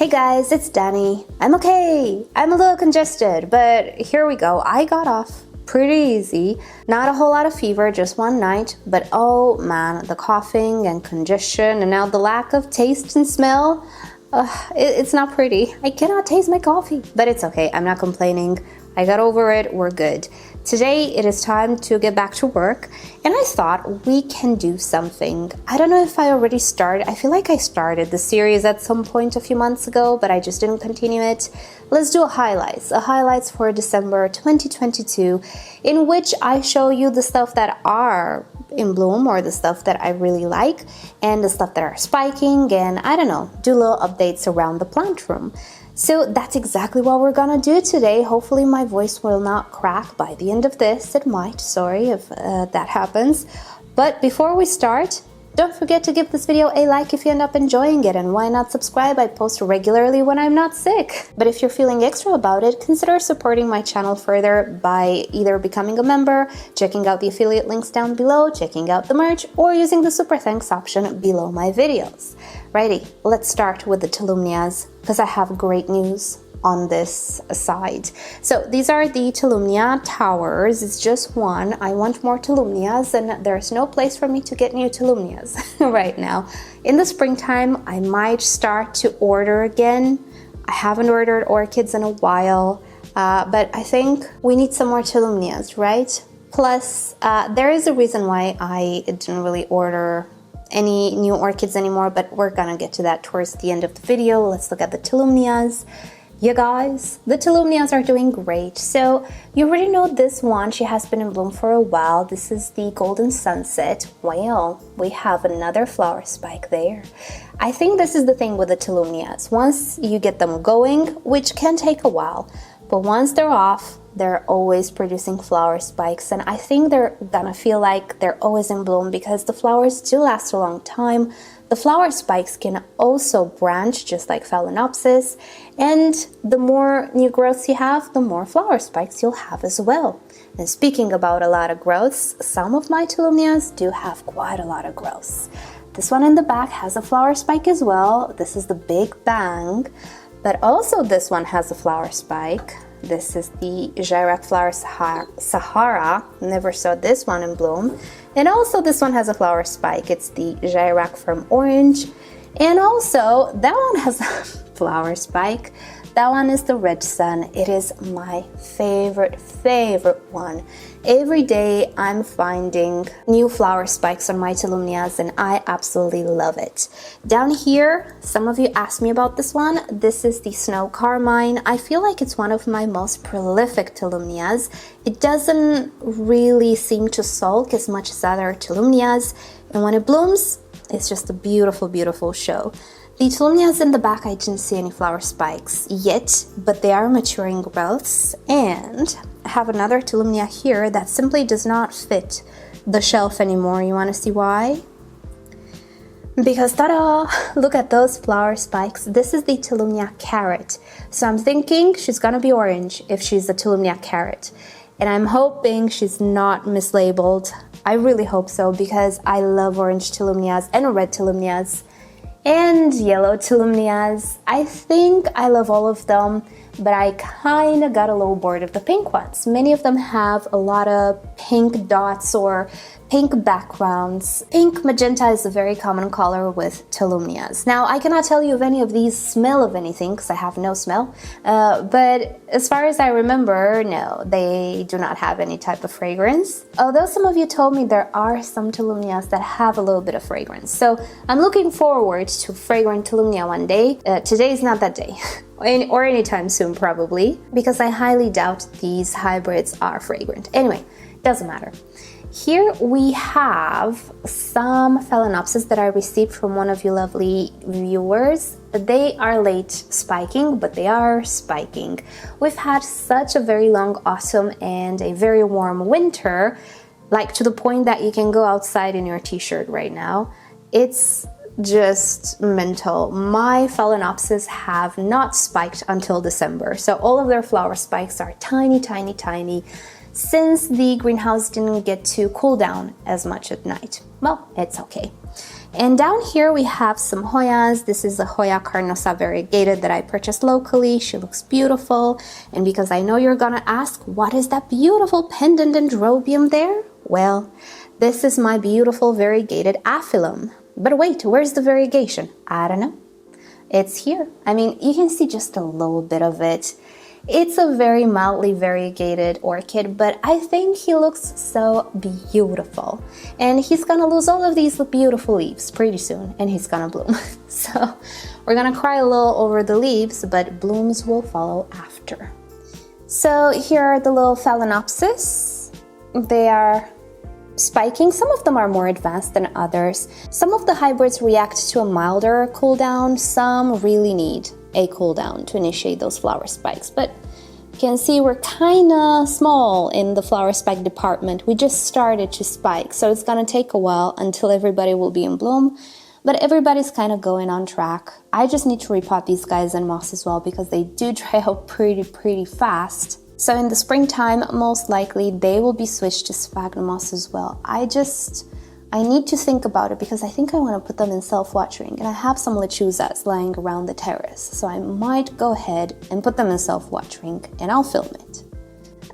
Hey guys, it's Danny. I'm okay. I'm a little congested, but here we go. I got off pretty easy. Not a whole lot of fever, just one night, but oh man, the coughing and congestion and now the lack of taste and smell. It's not pretty. I cannot taste my coffee, but it's okay. I'm not complaining. I got over it. We're good. Today it is time to get back to work, and I thought we can do something. I don't know if I already started. I feel like I started the series at some point a few months ago, but I just didn't continue it. Let's do a highlights for December 2022, in which I show you the stuff that are in bloom or the stuff that I really like and the stuff that are spiking, and I don't know, do little updates around the plant room. So that's exactly what we're gonna do today. Hopefully my voice will not crack by the end of this. It might, sorry if that happens. But before we start, don't forget to give this video a like if you end up enjoying it, and why not subscribe? I post regularly when I'm not sick. But if you're feeling extra about it, consider supporting my channel further by either becoming a member, checking out the affiliate links down below, checking out the merch, or using the super thanks option below my videos. Righty, let's start with the Tolumnias, because I have great news on this side. So these are the Tolumnia towers. It's just one. I want more Tolumnias, and there's no place for me to get new Tolumnias right now. In the springtime, I might start to order again. I haven't ordered orchids in a while, but I think we need some more Tolumnias, right? Plus, there is a reason why I didn't really order any new orchids anymore, but we're gonna get to that towards the end of the video. Let's look at the Tolumnias. You guys, the Tolumnias are doing great. So you already know this one. She has been in bloom for a while. This is the Golden Sunset. Well, we have another flower spike there. I think this is the thing with the Tolumnias. Once you get them going, which can take a while, but once they're off, they're always producing flower spikes, and I think they're gonna feel like they're always in bloom because the flowers do last a long time. The flower spikes can also branch just like Phalaenopsis, and the more new growths you have, the more flower spikes you'll have as well. And speaking about a lot of growths, some of my Tolumnias do have quite a lot of growths. This one in the back has a flower spike as well. This is the Big Bang, but also this one has a flower spike. This is the Gyrac flower Sahara. Never saw this one in bloom. And also this one has a flower spike. It's the Gyrac from Orange. And also that one has a flower spike. That one is the Red Sun. It is my favorite one. Every day I'm finding new flower spikes on my Tolumnias, and I absolutely love it. Down here, some of you asked me about this one. This is the Snow Carmine. I feel like it's one of my most prolific Tolumnias. It doesn't really seem to sulk as much as other Tolumnias, and when it blooms, it's just a beautiful, beautiful show. The Tolumnias in the back, I didn't see any flower spikes yet, but they are maturing growths, and I have another Tolumnia here that simply does not fit the shelf anymore. You want to see why? Because ta-da! Look at those flower spikes. This is the Tolumnia Carrot. So I'm thinking she's gonna be orange if she's a Tolumnia Carrot. And I'm hoping she's not mislabeled. I really hope so, because I love orange Tolumnias and red Tolumnias and yellow Tolumnias. I think I love all of them, but I kind of got a little bored of the pink ones. Many of them have a lot of pink dots or pink backgrounds. Pink magenta is a very common color with Tolumnias. Now, I cannot tell you if any of these smell of anything because I have no smell, but as far as I remember, no, they do not have any type of fragrance. Although some of you told me there are some Tolumnias that have a little bit of fragrance. So I'm looking forward to fragrant Tolumnia one day. Today is not that day. Or anytime soon probably, because I highly doubt these hybrids are fragrant. Anyway, doesn't matter. Here we have some Phalaenopsis that I received from one of you lovely viewers. They are late spiking, but they are spiking. We've had such a very long autumn and a very warm winter, like to the point that you can go outside in your t-shirt right now. It's just mental. My Phalaenopsis have not spiked until December, so all of their flower spikes are tiny, tiny, tiny, since the greenhouse didn't get to cool down as much at night. Well, it's okay. And down here we have some Hoyas. This is a Hoya carnosa variegated that I purchased locally. She looks beautiful. And because I know you're gonna ask, what is that beautiful pendant dendrobium there? Well, this is my beautiful variegated aphyllum. But wait, where's the variegation? I don't know. It's here. I mean, you can see just a little bit of it. It's a very mildly variegated orchid, but I think he looks so beautiful. And he's gonna lose all of these beautiful leaves pretty soon, and he's gonna bloom. So we're gonna cry a little over the leaves, but blooms will follow after. So here are the little Phalaenopsis. They are spiking. Some of them are more advanced than others. Some of the hybrids react to a milder cool down. Some really need a cool down to initiate those flower spikes. But you can see we're kind of small in the flower spike department. We just started to spike, so it's gonna take a while until everybody will be in bloom. But everybody's kind of going on track. I just need to repot these guys in moss as well because they do dry out pretty fast. So in the springtime, most likely they will be switched to sphagnum moss as well. I need to think about it because I think I want to put them in self-watering, and I have some lechuzas lying around the terrace. So I might go ahead and put them in self-watering and I'll film it.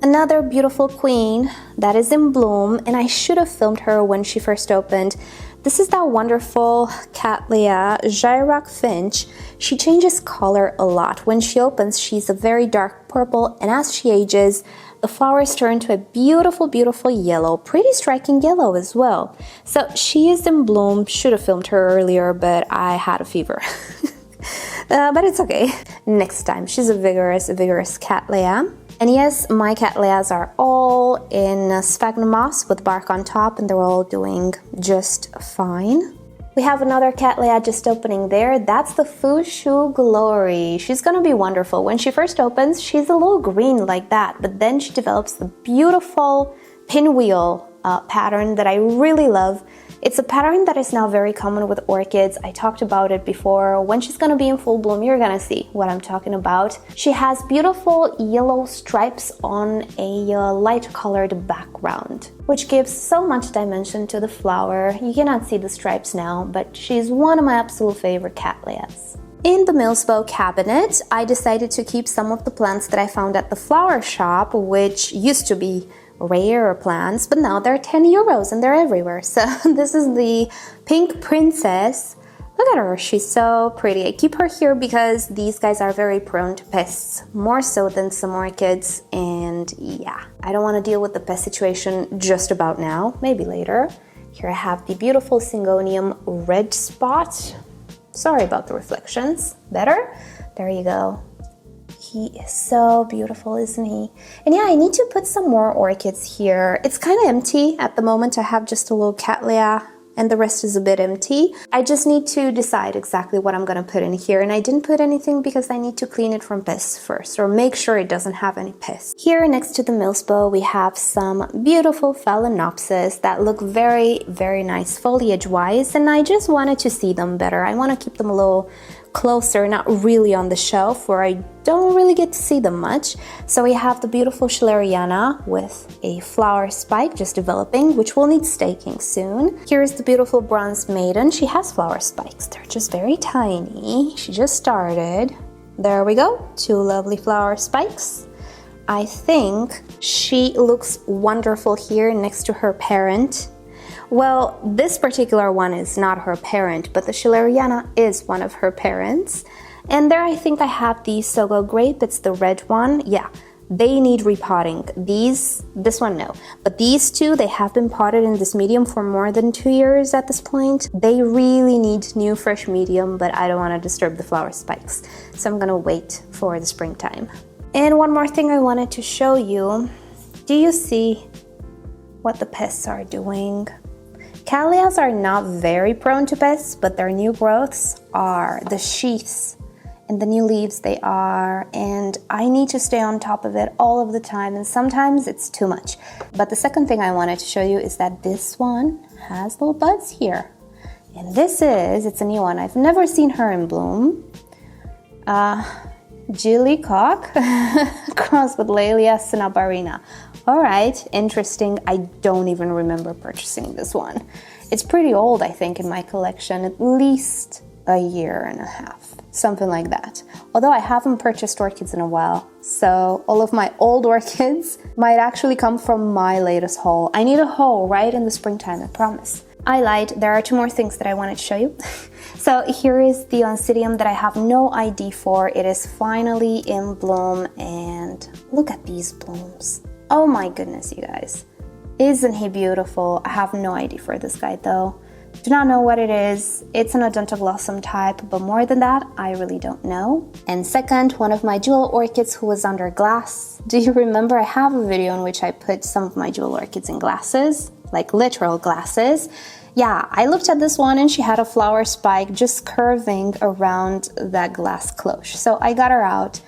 Another beautiful queen that is in bloom, and I should have filmed her when she first opened. This is that wonderful Cattleya Gyrock Finch. She changes color a lot. When she opens, she's a very dark purple, and as she ages, the flowers turn to a beautiful yellow, pretty striking yellow as well. So she is in bloom. Should have filmed her earlier, but I had a fever. But it's okay. Next time. She's a vigorous Cattleya. And yes, my Cattleyas are all in sphagnum moss with bark on top, and they're all doing just fine. We have another Cattleya just opening there. That's the Fushu Glory. She's gonna be wonderful. When she first opens, she's a little green like that, but then she develops the beautiful pinwheel pattern that I really love. It's a pattern that is now very common with orchids. I talked about it before. When she's gonna be in full bloom, you're gonna see what I'm talking about. She has beautiful yellow stripes on a light colored background, which gives so much dimension to the flower. You cannot see the stripes now, but she's one of my absolute favorite Cattleyas. In the Millsbow cabinet, I decided to keep some of the plants that I found at the flower shop, which used to be rare plants, but now they're 10 euros and they're everywhere. So this is the Pink Princess. Look at her, she's so pretty. I keep her here because these guys are very prone to pests, more so than some orchids, and yeah, I don't want to deal with the pest situation just about now, maybe later. Here I have the beautiful Syngonium red spot. Sorry about the reflections. Better? There you go. He is so beautiful, isn't he? And yeah, I need to put some more orchids here. It's kind of empty at the moment. I have just a little Cattleya and the rest is a bit empty. I just need to decide exactly what I'm gonna put in here, and I didn't put anything because I need to clean it from pests first, or make sure it doesn't have any pests. Here next to the Millsbow, we have some beautiful Phalaenopsis that look very nice foliage-wise, and I just wanted to see them better. I want to keep them a little closer, not really on the shelf where I don't really get to see them much. So we have the beautiful Schilleriana with a flower spike just developing, which will need staking soon. Here's the beautiful Bronze Maiden. She has flower spikes. They're just very tiny. She just started. There we go. 2 lovely flower spikes. I think she looks wonderful here next to her parent. Well, this particular one is not her parent, but the Schilleriana is one of her parents. And there I think I have the Sogo Grape, it's the red one. Yeah, they need repotting. This one no. But these two, they have been potted in this medium for more than 2 years at this point. They really need new fresh medium, but I don't want to disturb the flower spikes. So I'm gonna wait for the springtime. And one more thing I wanted to show you. Do you see what the pests are doing? Cattleyas are not very prone to pests, but their new growths are. The sheaths and the new leaves they are, and I need to stay on top of it all of the time, and sometimes it's too much. But the second thing I wanted to show you is that this one has little buds here. And it's a new one. I've never seen her in bloom. Jilly Cock crossed with Laelia cinnabarina. All right, interesting. I don't even remember purchasing this one. It's pretty old, I think, in my collection, at least a year and a half, something like that. Although I haven't purchased orchids in a while, so all of my old orchids might actually come from my latest haul. I need a haul right in the springtime, I promise. I lied, there are 2 more things that I wanted to show you. So here is the Oncidium that I have no ID for. It is finally in bloom, and look at these blooms. Oh my goodness, you guys. Isn't he beautiful? I have no ID for this guy though. Do not know what it is. It's an odontoglossum type, but more than that, I really don't know. And second, one of my jewel orchids who was under glass. Do you remember I have a video in which I put some of my jewel orchids in glasses, like literal glasses? Yeah, I looked at this one and she had a flower spike just curving around that glass cloche. So I got her out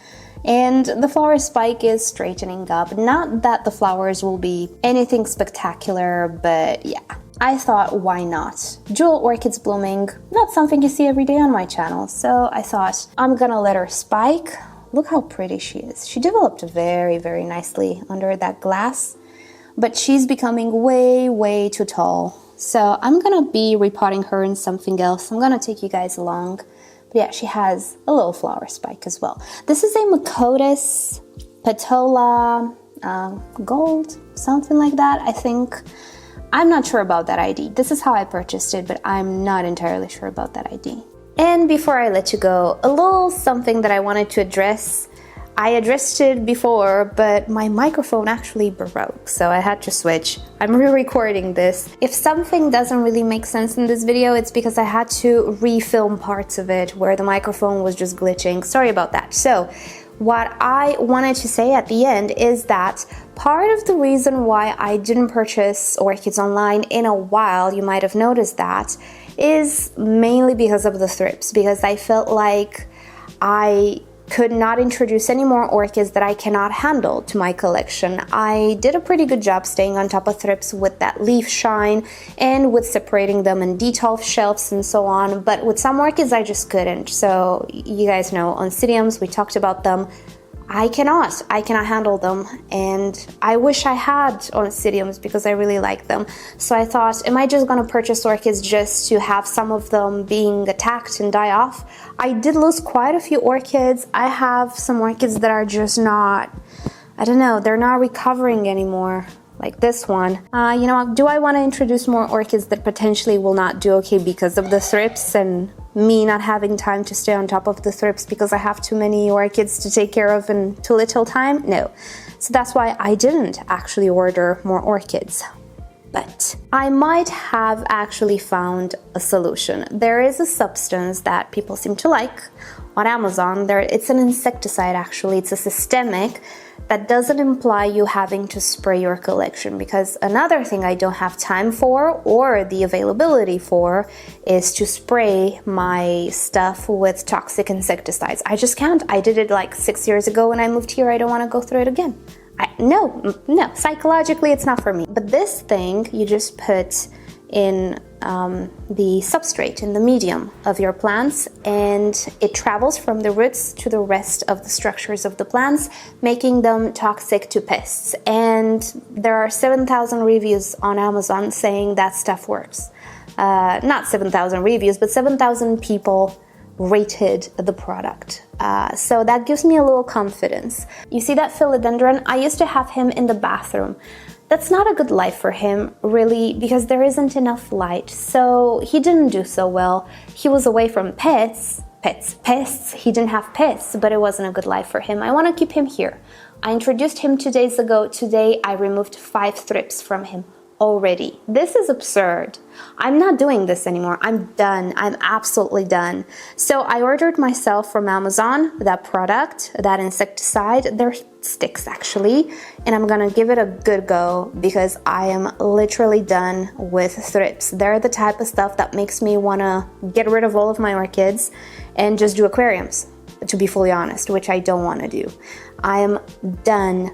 and the flower spike is straightening up. Not that the flowers will be anything spectacular, but yeah. I thought, why not? Jewel orchids blooming, not something you see every day on my channel, so I thought I'm gonna let her spike. Look how pretty she is. She developed very, very nicely under that glass, but she's becoming way, way too tall. So I'm gonna be repotting her in something else. I'm gonna take you guys along. But yeah, she has a little flower spike as well. This is a Macotis Petola Gold, something like that, I think. I'm not sure about that ID. This is how I purchased it, but I'm not entirely sure about that ID. And before I let you go, a little something that I wanted to address. I addressed it before, but my microphone actually broke, so I had to switch. I'm re-recording this. If something doesn't really make sense in this video, it's because I had to refilm parts of it where the microphone was just glitching. Sorry about that. So, what I wanted to say at the end is that part of the reason why I didn't purchase orchids online in a while, you might have noticed that, is mainly because of the thrips, because I felt like I could not introduce any more orchids that I cannot handle to my collection. I did a pretty good job staying on top of thrips with that leaf shine and with separating them in detail shelves and so on, but with some orchids I just couldn't. So you guys know Oncidiums, we talked about them. I cannot handle them, and I wish I had Oncidiums because I really like them. So I thought, am I just gonna purchase orchids just to have some of them being attacked and die off? I did lose quite a few orchids. I have some orchids that are just not, I don't know, they're not recovering anymore. Like this one. You know, do I want to introduce more orchids that potentially will not do okay because of the thrips and me not having time to stay on top of the thrips because I have too many orchids to take care of in too little time? No. So that's why I didn't actually order more orchids. But I might have actually found a solution. There is a substance that people seem to like on Amazon. It's an insecticide actually, it's a systemic that doesn't imply you having to spray your collection, because another thing I don't have time for or the availability for is to spray my stuff with toxic insecticides. I just can't. I did it like 6 years ago when I moved here. I don't want to go through it again. No, psychologically it's not for me. But this thing you just put in the substrate, in the medium of your plants, and it travels from the roots to the rest of the structures of the plants, making them toxic to pests. And there are 7,000 reviews on Amazon saying that stuff works. Not 7,000 reviews, but 7,000 people rated the product. So that gives me a little confidence. You see that philodendron? I used to have him in the bathroom. That's not a good life for him, really, because there isn't enough light. So he didn't do so well. He was away from pests. He didn't have pests, but it wasn't a good life for him. I want to keep him here. I introduced him 2 days ago. Today, I removed 5 thrips from him already. This is absurd. I'm not doing this anymore. I'm done. I'm absolutely done. So I ordered myself from Amazon that product, that insecticide. They're sticks actually, and I'm gonna give it a good go because I am literally done with thrips. They're the type of stuff that makes me wanna get rid of all of my orchids and just do aquariums, to be fully honest, which I don't want to do. I am done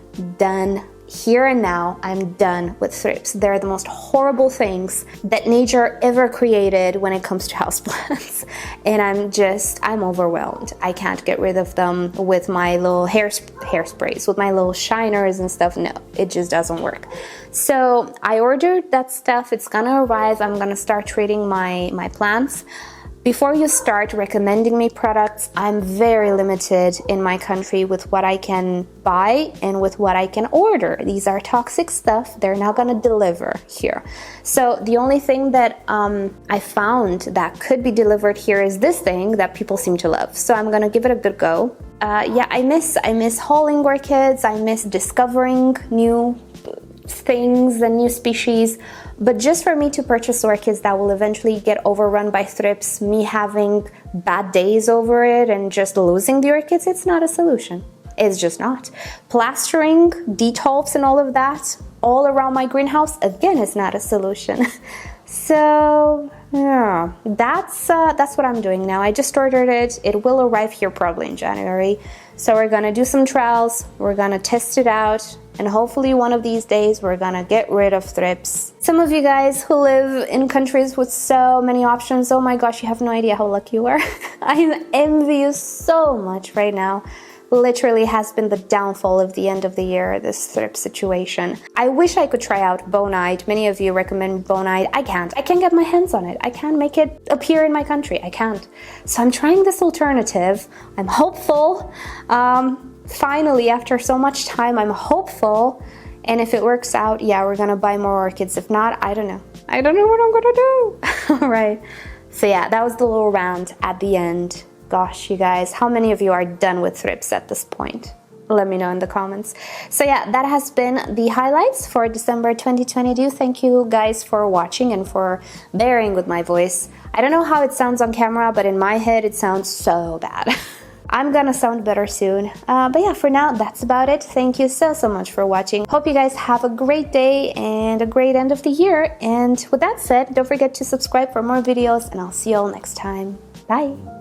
here and now, I'm done with thrips. They're the most horrible things that nature ever created when it comes to houseplants. And I'm overwhelmed. I can't get rid of them with my little hairsprays, with my little shiners and stuff. No, it just doesn't work. So I ordered that stuff. It's gonna arrive. I'm gonna start treating my plants. Before you start recommending me products, I'm very limited in my country with what I can buy and with what I can order. These are toxic stuff. They're not gonna deliver here. So the only thing that I found that could be delivered here is this thing that people seem to love. So I'm gonna give it a good go. Yeah, I miss hauling orchids. I miss discovering new things and new species, but just for me to purchase orchids that will eventually get overrun by thrips, me having bad days over it and just losing the orchids, it's not a solution. It's just not. Plastering, detolfs and all of that all around my greenhouse, again, is not a solution. So yeah, that's what I'm doing now. I just ordered it. It will arrive here probably in January. So we're gonna do some trials, we're gonna test it out, and hopefully one of these days we're gonna get rid of thrips. Some of you guys who live in countries with so many options, oh my gosh, you have no idea how lucky you are. I envy you so much right now. Literally has been the downfall of the end of the year, this thrip situation. I wish I could try out bonite. Many of you recommend bonite. I can't get my hands on it. I can't make it appear in my country. I can't. So I'm trying this alternative. I'm hopeful. Finally, after so much time, I'm hopeful. And if it works out, yeah, we're gonna buy more orchids. If not, I don't know. I don't know what I'm gonna do. All right. So yeah, that was the little rant at the end. Gosh, you guys, how many of you are done with thrips at this point? Let me know in the comments. So yeah, that has been the highlights for December 2022. Thank you guys for watching and for bearing with my voice. I don't know how it sounds on camera, but in my head it sounds so bad. I'm gonna sound better soon. But yeah, for now, that's about it. Thank you so much for watching. Hope you guys have a great day and a great end of the year. And with that said, don't forget to subscribe for more videos, and I'll see you all next time. Bye!